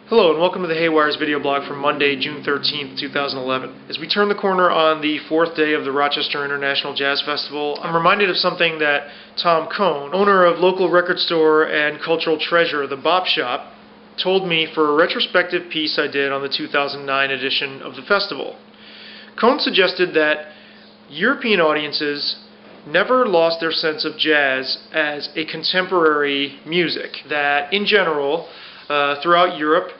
Hello and welcome to the Haywire's video blog for Monday, June 13th, 2011. As we turn the corner on the fourth day of the Rochester International Jazz Festival, I'm reminded of something that Tom Cohn, owner of local record store and cultural treasure, The Bop Shop, told me for a retrospective piece I did on the 2009 edition of the festival. Cohn suggested that European audiences never lost their sense of jazz as a contemporary music, that in general, throughout Europe,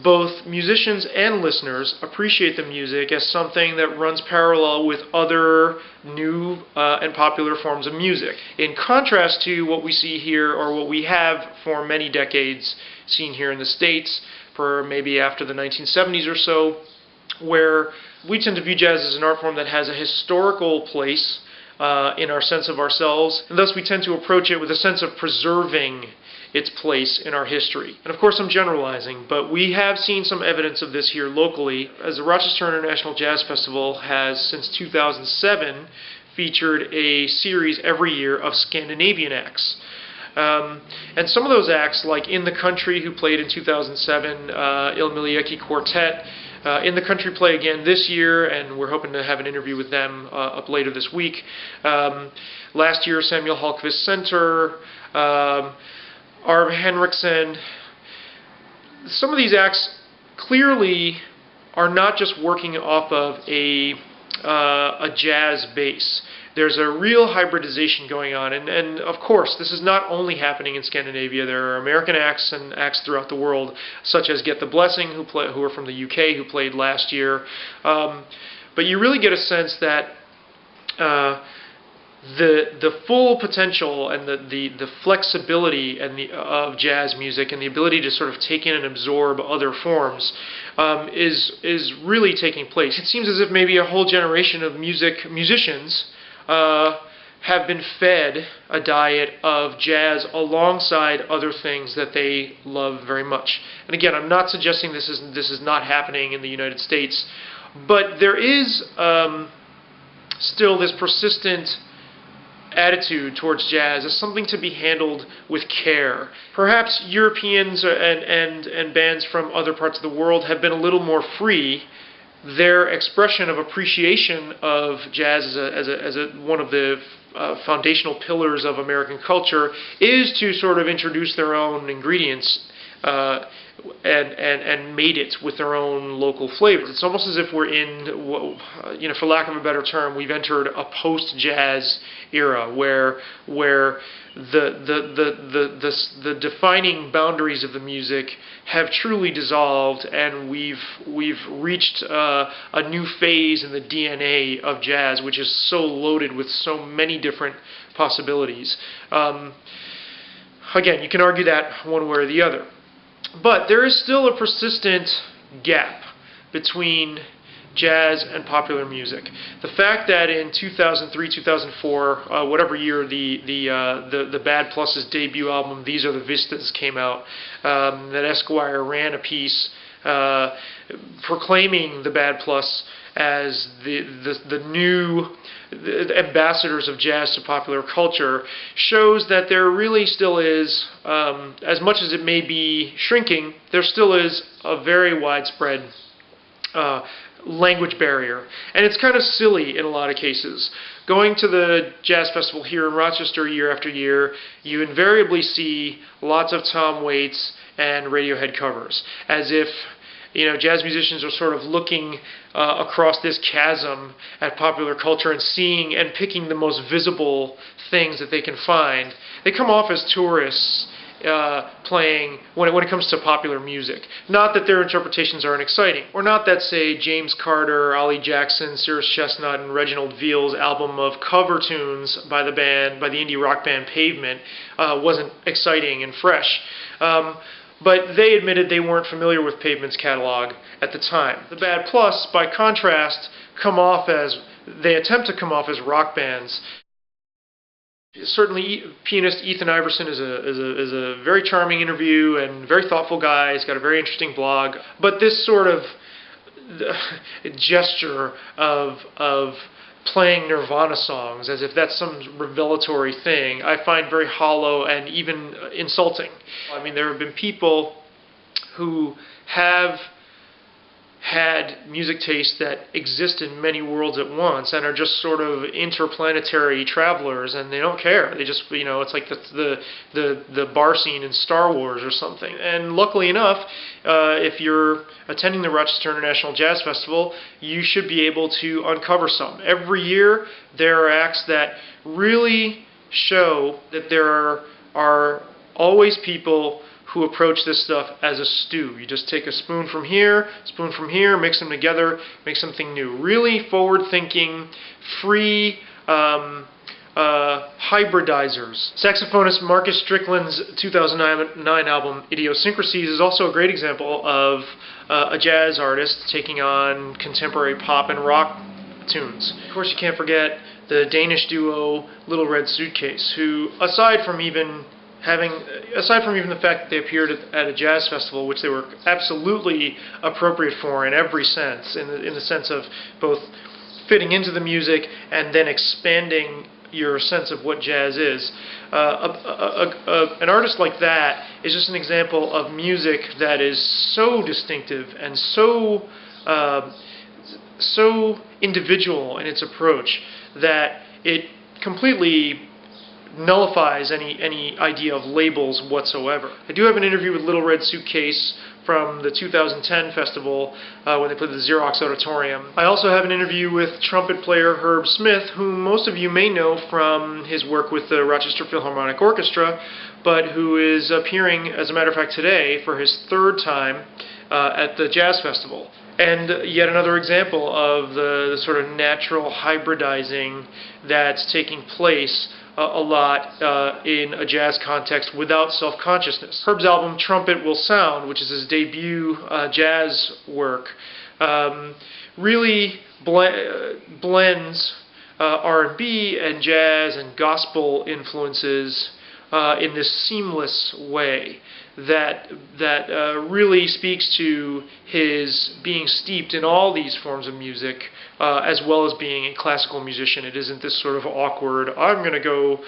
both musicians and listeners appreciate the music as something that runs parallel with other new and popular forms of music. In contrast to what we see here, or what we have for many decades seen here in the States, for maybe after the 1970s or so, where we tend to view jazz as an art form that has a historical place in our sense of ourselves, and thus we tend to approach it with a sense of preserving its place in our history. And of course I'm generalizing, but we have seen some evidence of this here locally, as the Rochester International Jazz Festival has since 2007 featured a series every year of Scandinavian acts. And some of those acts, like In the Country, who played in 2007, Ilmiliekki Quartet, In the Country play again this year, and we're hoping to have an interview with them up later this week. Last year, Hallkvist Center, Arve Henriksen. Some of these acts clearly are not just working off of a jazz base. There's a real hybridization going on, and of course this is not only happening in Scandinavia. There are American acts and acts throughout the world, such as Get the Blessing, who are from the UK, who played last year. But you really get a sense that the full potential and the flexibility of jazz music and the ability to sort of take in and absorb other forms is really taking place. It seems as if maybe a whole generation of musicians have been fed a diet of jazz alongside other things that they love very much. And again, I'm not suggesting this is not happening in the United States, but there is still this persistent attitude towards jazz as something to be handled with care. Perhaps Europeans and bands from other parts of the world have been a little more free. Their expression of appreciation of jazz as one of the foundational pillars of American culture is to sort of introduce their own ingredients and made it with their own local flavor. It's almost as if we're in, for lack of a better term, we've entered a post-jazz era where the defining boundaries of the music have truly dissolved, and we've reached a new phase in the DNA of jazz, which is so loaded with so many different possibilities. Again, you can argue that one way or the other. But there is still a persistent gap between jazz and popular music. The fact that in 2003, 2004, whatever year the Bad Plus's debut album, These Are the Vistas, came out, that Esquire ran a piece proclaiming the Bad Plus as the new ambassadors of jazz to popular culture, shows that there really still is, as much as it may be shrinking, there still is a very widespread language barrier. And it's kind of silly in a lot of cases. Going to the jazz festival here in Rochester year after year, you invariably see lots of Tom Waits and Radiohead covers, as if jazz musicians are sort of looking across this chasm at popular culture and seeing and picking the most visible things that they can find. They come off as tourists playing when it comes to popular music. Not that their interpretations aren't exciting, or not that, say, James Carter, Ollie Jackson, Cirrus Chestnut, and Reginald Veal's album of cover tunes by the indie rock band Pavement wasn't exciting and fresh. But they admitted they weren't familiar with Pavement's catalog at the time. The Bad Plus, by contrast, they attempt to come off as rock bands. Certainly, pianist Ethan Iverson is a very charming interview and very thoughtful guy. He's got a very interesting blog. But this sort of gesture of playing Nirvana songs as if that's some revelatory thing, I find very hollow and even insulting. I mean, there have been people who have had music tastes that exist in many worlds at once and are just sort of interplanetary travelers, and they don't care. They just, it's like the bar scene in Star Wars or something. And luckily enough, if you're attending the Rochester International Jazz Festival, you should be able to uncover some. Every year there are acts that really show that there are always people who approach this stuff as a stew. You just take a spoon from here, mix them together, make something new. Really forward-thinking, free hybridizers. Saxophonist Marcus Strickland's 2009 album Idiosyncrasies is also a great example of a jazz artist taking on contemporary pop and rock tunes. Of course, you can't forget the Danish duo Little Red Suitcase, who, aside from even the fact that they appeared at a jazz festival, which they were absolutely appropriate for in every sense, in the sense of both fitting into the music and then expanding your sense of what jazz is. An artist like that is just an example of music that is so distinctive and so individual in its approach that it completely nullifies any idea of labels whatsoever. I do have an interview with Little Red Suitcase from the 2010 festival when they played the Xerox Auditorium. I also have an interview with trumpet player Herb Smith, whom most of you may know from his work with the Rochester Philharmonic Orchestra, but who is appearing, as a matter of fact, today for his third time at the Jazz Festival. And yet another example of the sort of natural hybridizing that's taking place a lot in a jazz context without self-consciousness. Herb's album Trumpet Will Sound, which is his debut jazz work, really blends R&B and jazz and gospel influences in this seamless way that really speaks to his being steeped in all these forms of music, as well as being a classical musician. It isn't this sort of awkward, I'm going to go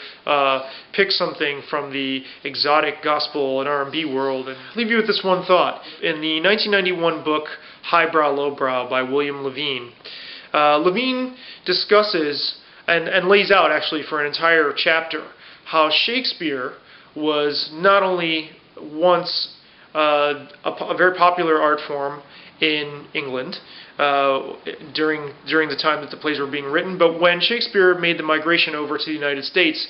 pick something from the exotic gospel and R&B world. And I'll leave you with this one thought. In the 1991 book Highbrow Lowbrow by William Levine, Levine discusses and lays out, actually, for an entire chapter, how Shakespeare was not only once a very popular art form in England during the time that the plays were being written, but when Shakespeare made the migration over to the United States,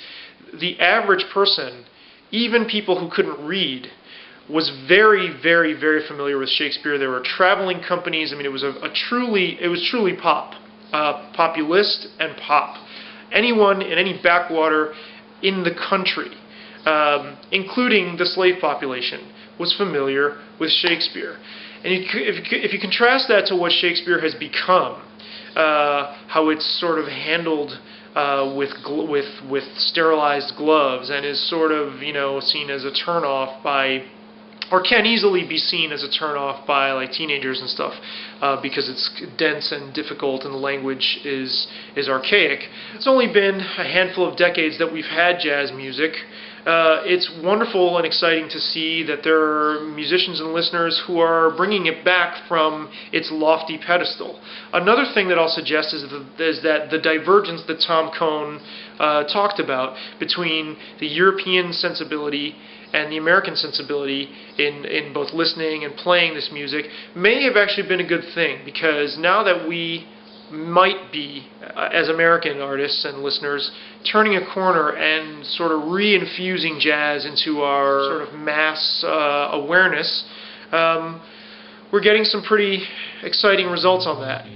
the average person, even people who couldn't read, was very, very, very familiar with Shakespeare. There were traveling companies. I mean, it was truly pop, populist and pop. Anyone in any backwater in the country, including the slave population, was familiar with Shakespeare. And if you contrast that to what Shakespeare has become, how it's sort of handled with sterilized gloves and is sort of seen as a turnoff by, or can easily be seen as a turnoff by like teenagers and stuff, because it's dense and difficult and the language is archaic. It's only been a handful of decades that we've had jazz music. It's wonderful and exciting to see that there are musicians and listeners who are bringing it back from its lofty pedestal. Another thing that I'll suggest is that the divergence that Tom Cohn talked about between the European sensibility and the American sensibility in both listening and playing this music may have actually been a good thing, because now that we might be, as American artists and listeners, turning a corner and sort of re-infusing jazz into our sort of mass awareness, we're getting some pretty exciting results on that.